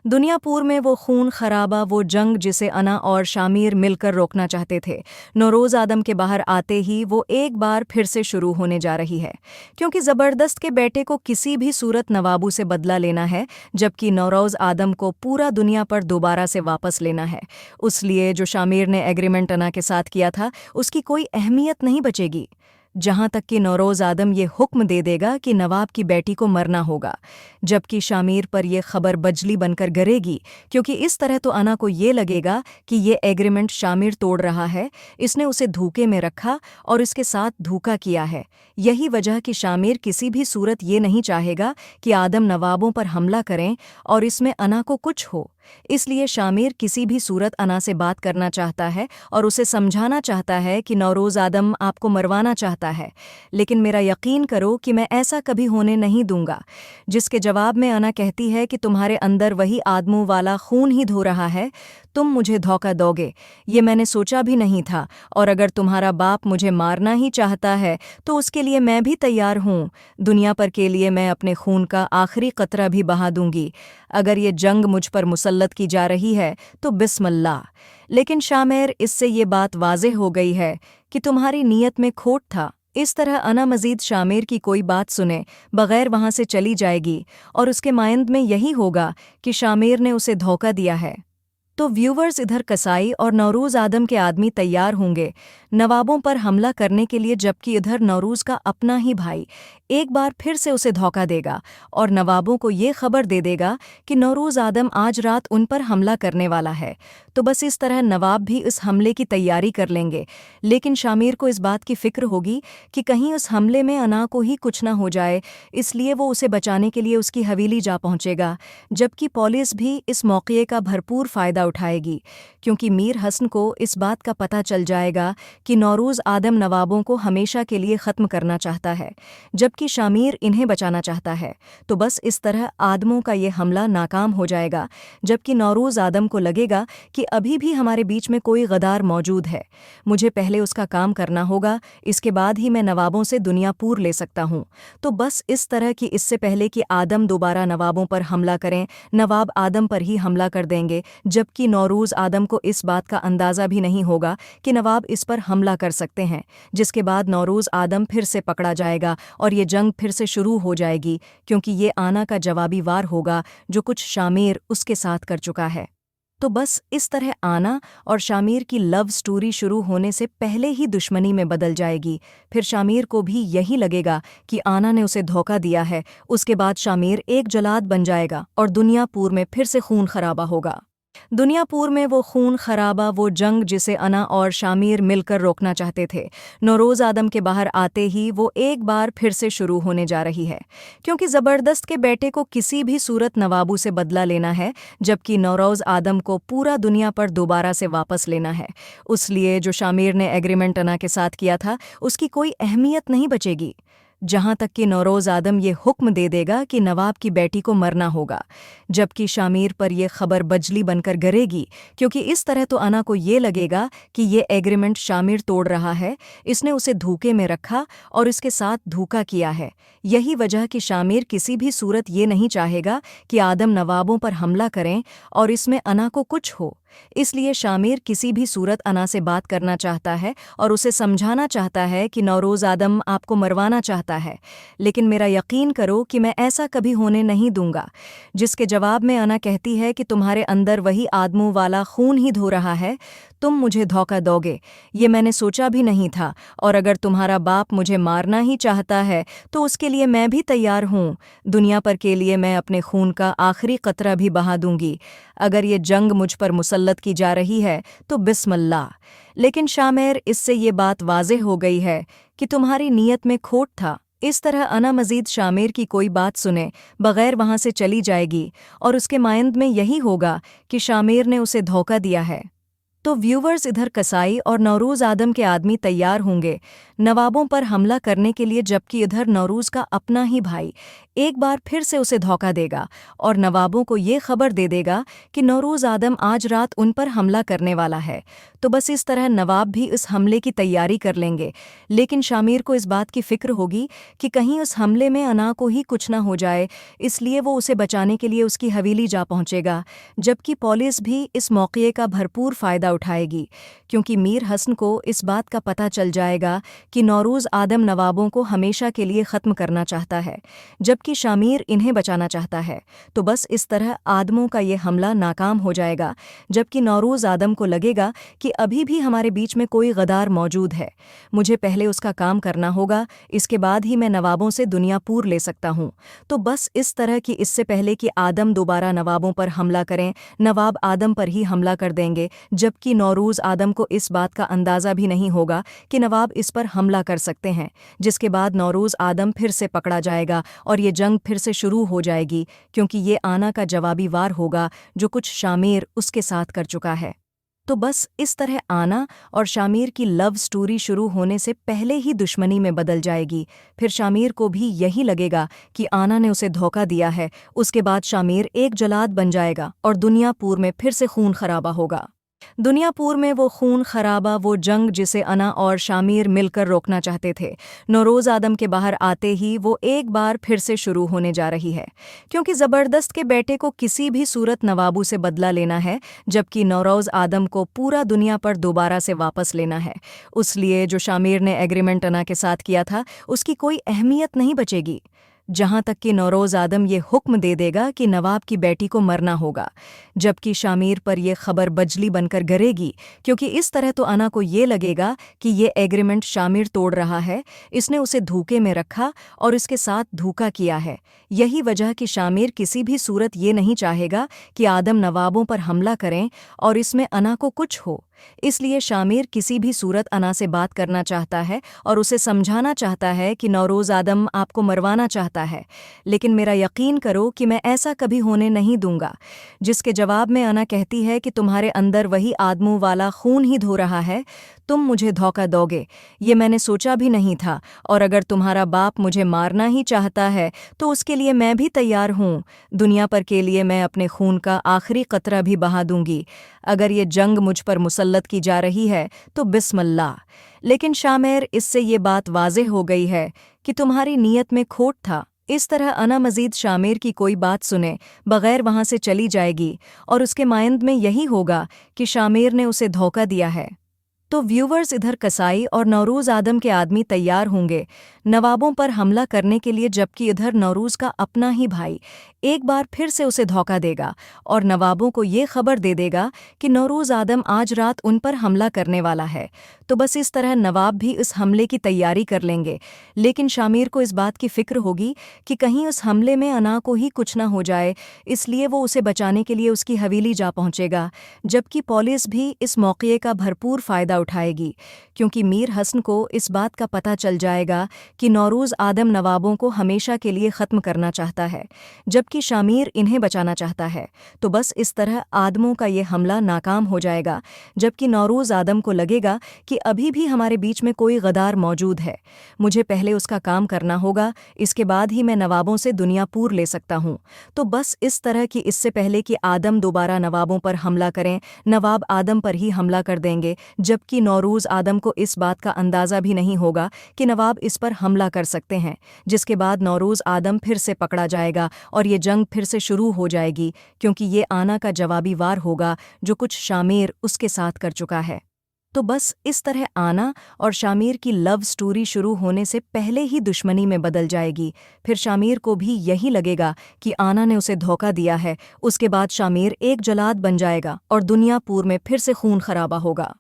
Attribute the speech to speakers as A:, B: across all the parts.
A: दुनियापुर में वो खून खराबा, वो जंग जिसे अना और शामिर मिलकर रोकना चाहते थे, नौरोज़ आदम के बाहर आते ही वो एक बार फिर से शुरू होने जा रही है। क्योंकि ज़बरदस्त के बेटे को किसी भी सूरत नवाबों से बदला लेना है, जबकि नौरोज़ आदम को पूरा दुनिया पर दोबारा से वापस लेना है। उसलिए जो शामिर ने एग्रीमेंट अना के साथ किया था, उसकी कोई अहमियत नहीं बचेगी। जहां तक कि नौरोज़ आदम ये हुक्म दे देगा कि नवाब की बेटी को मरना होगा, जबकि शामिर पर यह खबर बजली बनकर गिरेगी, क्योंकि इस तरह तो अना को ये लगेगा कि ये एग्रीमेंट शामिर तोड़ रहा है, इसने उसे धोखे में रखा और इसके साथ धोखा किया है। यही वजह कि शामिर किसी भी सूरत ये नहीं चाहेगा कि आदम नवाबों पर हमला करें और इसमें अना को कुछ हो। इसलिए शामिर किसी भी सूरत अना से बात करना चाहता है और उसे समझाना चाहता है कि नौरोज़ आदम आपको मरवाना चाहता है, लेकिन मेरा यकीन करो कि मैं ऐसा कभी होने नहीं दूंगा। जिसके जवाब में अना कहती है कि तुम्हारे अंदर वही आदमों वाला खून ही धो रहा है, तुम मुझे धोखा दोगे, ये मैंने सोचा भी नहीं था, और अगर तुम्हारा बाप मुझे मारना ही चाहता है तो उसके लिए मैं भी तैयार हूँ। दुनिया पर के लिए मैं अपने खून का आखिरी कतरा भी बहा दूंगी। अगर ये जंग मुझ पर मुसल्लत की जा रही है तो बिस्मिल्लाह। लेकिन शामिर, इससे ये बात वाज़ेह हो गई है कि तुम्हारी नीयत में खोट था। इस तरह अना मज़ीद शामिर की कोई बात सुने बगैर वहाँ से चली जाएगी और उसके माइंड में यही होगा कि शामिर ने उसे धोखा दिया है। तो व्यूवर्स, इधर कसाई और नौरोज़ आदम के आदमी तैयार होंगे नवाबों पर हमला करने के लिए, जबकि इधर नौरोज़ का अपना ही भाई एक बार फिर से उसे धोखा देगा और नवाबों को ये खबर दे देगा कि नौरोज़ आदम आज रात उन पर हमला करने वाला है। तो बस इस तरह नवाब भी इस हमले की तैयारी कर लेंगे। लेकिन शामिर को इस बात की फ़िक्र होगी कि कहीं उस हमले में अना को ही कुछ ना हो जाए, इसलिए वो उसे बचाने के लिए उसकी हवेली जा पहुंचेगा, जबकि पुलिस भी इस मौके का भरपूर फ़ायदा उठाएगी, क्योंकि मीर हसन को इस बात का पता चल जाएगा कि नौरोज़ आदम नवाबों को हमेशा के लिए ख़त्म करना चाहता है, जबकि शामिर इन्हें बचाना चाहता है। तो बस इस तरह आदमों का ये हमला नाकाम हो जाएगा, जबकि नौरोज़ आदम को लगेगा कि अभी भी हमारे बीच में कोई गद्दार मौजूद है, मुझे पहले उसका काम करना होगा, इसके बाद ही मैं नवाबों से दुनियापुर ले सकता हूँ। तो बस इस तरह कि इससे पहले कि आदम दोबारा नवाबों पर हमला करें, नवाब आदम पर ही हमला कर देंगे, जबकि नौरोज़ आदम को इस बात का अंदाज़ा भी नहीं होगा कि नवाब इस पर हमला कर सकते हैं, जिसके बाद नौरोज़ आदम फिर से पकड़ा जाएगा और ये जंग फिर से शुरू हो जाएगी, क्योंकि ये आना का जवाबी वार होगा जो कुछ शामिर उसके साथ कर चुका है। तो बस इस तरह आना और शामिर की लव स्टोरी शुरू होने से पहले ही दुश्मनी में बदल जाएगी। फिर शामिर को भी यही लगेगा कि आना ने उसे धोखा दिया है। उसके बाद शामिर एक जलाद बन जाएगा और दुनियापुर में फिर से खून खराबा होगा। दुनियापुर में वो खून खराबा, वो जंग जिसे अना और शामिर मिलकर रोकना चाहते थे, नौरोज़ आदम के बाहर आते ही वो एक बार फिर से शुरू होने जा रही है। क्योंकि ज़बरदस्त के बेटे को किसी भी सूरत नवाबों से बदला लेना है, जबकि नौरोज़ आदम को पूरा दुनिया पर दोबारा से वापस लेना है। उसलिए जो शामिर ने एग्रीमेंट अना के साथ किया था, उसकी कोई अहमियत नहीं बचेगी। जहां तक कि नौरोज़ आदम ये हुक्म दे देगा कि नवाब की बेटी को मरना होगा, जबकि शामिर पर यह खबर बजली बनकर गिरेगी, क्योंकि इस तरह तो अना को ये लगेगा कि ये एग्रीमेंट शामिर तोड़ रहा है, इसने उसे धोखे में रखा और इसके साथ धोखा किया है। यही वजह कि शामिर किसी भी सूरत ये नहीं चाहेगा कि आदम नवाबों पर हमला करें और इसमें अना को कुछ हो। इसलिए शामिर किसी भी सूरत अना से बात करना चाहता है और उसे समझाना चाहता है कि नौरोज़ आदम आपको मरवाना चाहता है, लेकिन मेरा यकीन करो कि मैं ऐसा कभी होने नहीं दूंगा। जिसके जवाब में अना कहती है कि तुम्हारे अंदर वही आदमों वाला खून ही धो रहा है, तुम मुझे धोखा दोगे, ये मैंने सोचा भी नहीं था, और अगर तुम्हारा बाप मुझे मारना ही चाहता है तो उसके लिए मैं भी तैयार हूँ। दुनिया पर के लिए मैं अपने खून का आखिरी कतरा भी बहा दूंगी। अगर ये जंग मुझ पर मुसल्लत की जा रही है तो बिस्मिल्लाह। लेकिन शामिर, इससे ये बात वाज़ेह हो गई है कि तुम्हारी नीयत में खोट था। इस तरह अना मज़ीद शामिर की कोई बात सुने बगैर वहाँ से चली जाएगी और उसके माइंड में यही होगा कि शामिर ने उसे धोखा दिया है। तो व्यूवर्स इधर कसाई और नौरोज आदम के आदमी तैयार होंगे नवाबों पर हमला करने के लिए, जबकि इधर नौरोज का अपना ही भाई एक बार फिर से उसे धोखा देगा और नवाबों को ये खबर दे देगा कि नौरोज आदम आज रात उन पर हमला करने वाला है। तो बस इस तरह नवाब भी इस हमले की तैयारी कर लेंगे, लेकिन शामिर को इस बात की फिक्र होगी कि कहीं उस हमले में अना को ही कुछ ना हो जाए, इसलिए वो उसे बचाने के लिए उसकी हवेली जा पहुंचेगा। जबकि पुलिस भी इस मौके का भरपूर फायदा उठाएगी, क्योंकि मीर हसन को इस बात का पता चल जाएगा कि नौरोज आदम नवाबों को हमेशा के लिए ख़त्म करना चाहता है, जबकि शामिर इन्हें बचाना चाहता है। तो बस इस तरह आदमों का ये हमला नाकाम हो जाएगा, जबकि नौरोज आदम को लगेगा कि अभी भी हमारे बीच में कोई गद्दार मौजूद है, मुझे पहले उसका काम करना होगा, इसके बाद ही मैं नवाबों से दुनिया पूर ले सकता हूँ। तो बस इस तरह कि इससे पहले कि आदम दोबारा नवाबों पर हमला करें, नवाब आदम पर ही हमला कर देंगे, जबकि नौरोज आदम को इस बात का अंदाज़ा भी नहीं होगा कि नवाब इस पर हमला कर सकते हैं, जिसके बाद नौरोज आदम फिर से पकड़ा जाएगा और ये जंग फिर से शुरू हो जाएगी, क्योंकि ये आना का जवाबी वार होगा जो कुछ शामिर उसके साथ कर चुका है। तो बस इस तरह आना और शामिर की लव स्टोरी शुरू होने से पहले ही दुश्मनी में बदल जाएगी। फिर शामिर को भी यही लगेगा कि आना ने उसे धोखा दिया है। उसके बाद शामिर एक जलाद बन जाएगा और दुनियापुर में फिर से खून खराबा होगा। दुनियापुर में वो खून खराबा, वो जंग जिसे अना और शामिर मिलकर रोकना चाहते थे, नौरोज आदम के बाहर आते ही वो एक बार फिर से शुरू होने जा रही है, क्योंकि ज़बरदस्त के बेटे को किसी भी सूरत नवाबों से बदला लेना है, जबकि नौरोज आदम को पूरा दुनिया पर दोबारा से वापस लेना है। उसलिए जो शामिर ने एग्रीमेंट अना के साथ किया था उसकी कोई अहमियत नहीं बचेगी, जहां तक कि नौरोज आदम ये हुक्म दे देगा कि नवाब की बेटी को मरना होगा, जबकि शामिर पर यह खबर बजली बनकर गिरेगी, क्योंकि इस तरह तो अना को ये लगेगा कि ये एग्रीमेंट शामिर तोड़ रहा है, इसने उसे धोखे में रखा और इसके साथ धोखा किया है। यही वजह कि शामिर किसी भी सूरत ये नहीं चाहेगा कि आदम नवाबों पर हमला करें और इसमें अना को कुछ हो। इसलिए शामिर किसी भी सूरत अना से बात करना चाहता है और उसे समझाना चाहता है कि नौरोज आदम आपको मरवाना चाहता है, लेकिन मेरा यकीन करो कि मैं ऐसा कभी होने नहीं दूंगा। जिसके जवाब में अना कहती है कि तुम्हारे अंदर वही आदमों वाला खून ही धो रहा है, तुम मुझे धोखा दोगे, ये मैंने सोचा भी नहीं था, और अगर तुम्हारा बाप मुझे मारना ही चाहता है तो उसके लिए मैं भी तैयार हूँ। दुनिया पर के लिए मैं अपने खून का आखिरी कतरा भी बहा दूंगी। अगर ये जंग मुझ पर मुसल्लत की जा रही है तो बिस्मिल्लाह। लेकिन शामिर, इससे ये बात वाज़ेह हो गई है कि तुम्हारी नीयत में खोट था। इस तरह अना मजीद शामिर की कोई बात सुने बगैर वहां से चली जाएगी और उसके माइंड में यही होगा कि शामिर ने उसे धोखा दिया है। तो व्यूवर्स इधर कसाई और नौरोज आदम के आदमी तैयार होंगे नवाबों पर हमला करने के लिए, जबकि इधर नौरोज का अपना ही भाई एक बार फिर से उसे धोखा देगा और नवाबों को ये खबर दे देगा कि नौरोज आदम आज रात उन पर हमला करने वाला है। तो बस इस तरह नवाब भी इस हमले की तैयारी कर लेंगे, लेकिन शामिर को इस बात की फिक्र होगी कि कहीं उस हमले में अना को ही कुछ ना हो जाए, इसलिए वो उसे बचाने के लिए उसकी हवेली जा पहुंचेगा। जबकि पुलिस भी इस मौके का भरपूर फायदा उठाएगी, क्योंकि मीर हसन को इस बात का पता चल जाएगा कि नौरोज आदम नवाबों को हमेशा के लिए ख़त्म करना चाहता है, जबकि शामिर इन्हें बचाना चाहता है। तो बस इस तरह आदमों का ये हमला नाकाम हो जाएगा, जबकि नौरोज आदम को लगेगा कि अभी भी हमारे बीच में कोई गद्दार मौजूद है, मुझे पहले उसका काम करना होगा, इसके बाद ही मैं नवाबों से दुनिया पूर ले सकता हूँ। तो बस इस तरह कि इससे पहले कि आदम दोबारा नवाबों पर हमला करें, नवाब आदम पर ही हमला कर देंगे, जबकि नौरोज आदम को इस बात का अंदाज़ा भी नहीं होगा कि नवाब इस पर हमला कर सकते हैं, जिसके बाद नौरोज आदम फिर से पकड़ा जाएगा और ये जंग फिर से शुरू हो जाएगी, क्योंकि ये आना का जवाबी वार होगा जो कुछ शामिर उसके साथ कर चुका है। तो बस इस तरह आना और शामिर की लव स्टोरी शुरू होने से पहले ही दुश्मनी में बदल जाएगी। फिर शामिर को भी यही लगेगा कि आना ने उसे धोखा दिया है। उसके बाद शामिर एक जलाद बन जाएगा और दुनियापुर में फिर से खून खराबा होगा।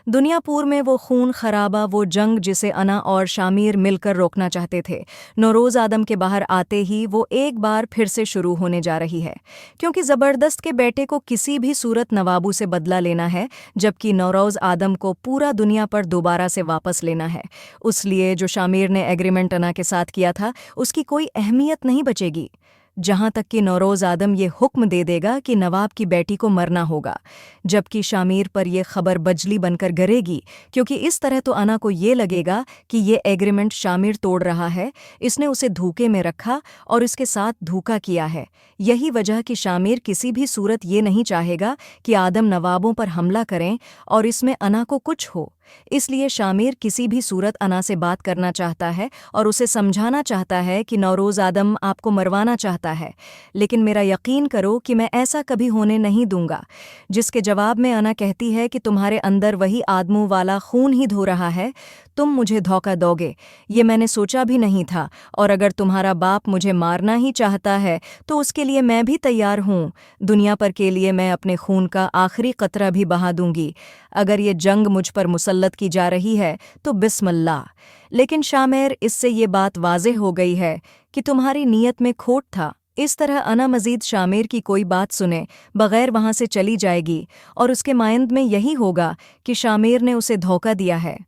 A: दुनियापुर में वो खून खराबा, वो जंग जिसे अना और शामिर मिलकर रोकना चाहते थे, नौरोज आदम के बाहर आते ही वो एक बार फिर से शुरू होने जा रही है, क्योंकि ज़बरदस्त के बेटे को किसी भी सूरत नवाबों से बदला लेना है, जबकि नौरोज आदम को पूरा दुनिया पर दोबारा से वापस लेना है। उसलिए जो शामिर ने एग्रीमेंट अना के साथ किया था उसकी कोई अहमियत नहीं बचेगी, जहां तक कि नौरोज़ आदम ये हुक्म दे देगा कि नवाब की बेटी को मरना होगा, जबकि शामिर पर यह खबर बजली बनकर गिरेगी, क्योंकि इस तरह तो अना को ये लगेगा कि ये एग्रीमेंट शामिर तोड़ रहा है, इसने उसे धोखे में रखा और इसके साथ धोखा किया है। यही वजह कि शामिर किसी भी सूरत ये नहीं चाहेगा कि आदम नवाबों पर हमला करें और इसमें अना को कुछ हो। इसलिए शामिर किसी भी सूरत अना से बात करना चाहता है और उसे समझाना चाहता है कि नौरोज़ आदम आपको मरवाना चाहता है, लेकिन मेरा यकीन करो कि मैं ऐसा कभी होने नहीं दूंगा। जिसके जवाब में अना कहती है कि तुम्हारे अंदर वही आदमों वाला खून ही धो रहा है, तुम मुझे धोखा दोगे, ये मैंने सोचा भी नहीं था, और अगर तुम्हारा बाप मुझे मारना ही चाहता है तो उसके लिए मैं भी तैयार हूँ। दुनिया पर के लिए मैं अपने खून का आखिरी कतरा भी बहा दूंगी। अगर ये जंग मुझ पर मुसल्लत की जा रही है तो बिस्मिल्लाह। लेकिन शामिर, इससे ये बात वाज़ेह हो गई है कि तुम्हारी नीयत में खोट था। इस तरह अना मज़ीद शामिर की कोई बात सुने बग़ैर वहाँ से चली जाएगी और उसके माइंड में यही होगा कि शामिर ने उसे धोखा दिया है।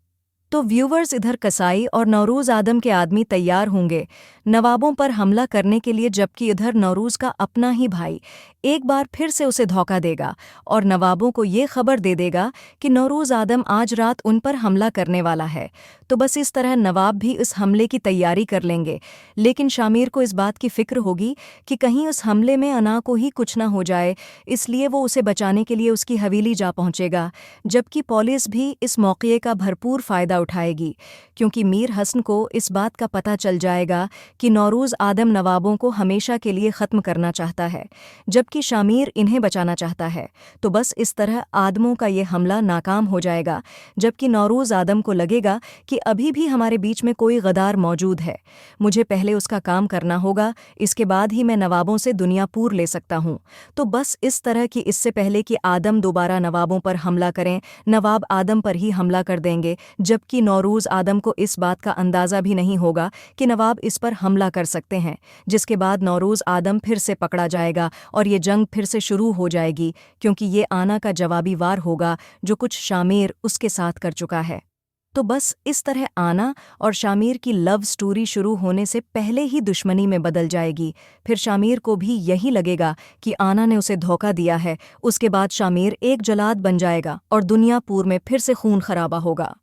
A: तो व्यूवर्स, इधर कसाई और नौरोज़ आदम के आदमी तैयार होंगे नवाबों पर हमला करने के लिए, जबकि इधर नौरोज़ का अपना ही भाई एक बार फिर से उसे धोखा देगा और नवाबों को ये खबर दे देगा कि नौरोज़ आदम आज रात उन पर हमला करने वाला है। तो बस इस तरह नवाब भी इस हमले की तैयारी कर लेंगे, लेकिन शामिर को इस बात की फ़िक्र होगी कि कहीं उस हमले में अना को ही कुछ ना हो जाए, इसलिए वो उसे बचाने के लिए उसकी हवेली जा पहुंचेगा। जबकि पुलिस भी इस मौके का भरपूर फ़ायदा उठाएगी, क्योंकि मीर हसन को इस बात का पता चल जाएगा कि नौरोज़ आदम नवाबों को हमेशा के लिए ख़त्म करना चाहता है, जबकि शामिर इन्हें बचाना चाहता है। तो बस इस तरह आदमों का ये हमला नाकाम हो जाएगा, जबकि नौरोज़ आदम को लगेगा कि अभी भी हमारे बीच में कोई गद्दार मौजूद है, मुझे पहले उसका काम करना होगा, इसके बाद ही मैं नवाबों से दुनिया पूर ले सकता हूँ। तो बस इस तरह कि इससे पहले कि आदम दोबारा नवाबों पर हमला करें, नवाब आदम पर ही हमला कर देंगे, जबकि नौरोज़ आदम को इस बात का अंदाज़ा भी नहीं होगा कि नवाब इस पर हमला कर सकते हैं, जिसके बाद नौरोज़ आदम फिर से पकड़ा जाएगा और ये जंग फिर से शुरू हो जाएगी, क्योंकि ये आना का जवाबी वार होगा जो कुछ शामिर उसके साथ कर चुका है। तो बस इस तरह आना और शामिर की लव स्टोरी शुरू होने से पहले ही दुश्मनी में बदल जाएगी। फिर शामिर को भी यही लगेगा कि आना ने उसे धोखा दिया है। उसके बाद शामिर एक जलाद बन जाएगा और दुनियापुर में फिर से खून खराबा होगा।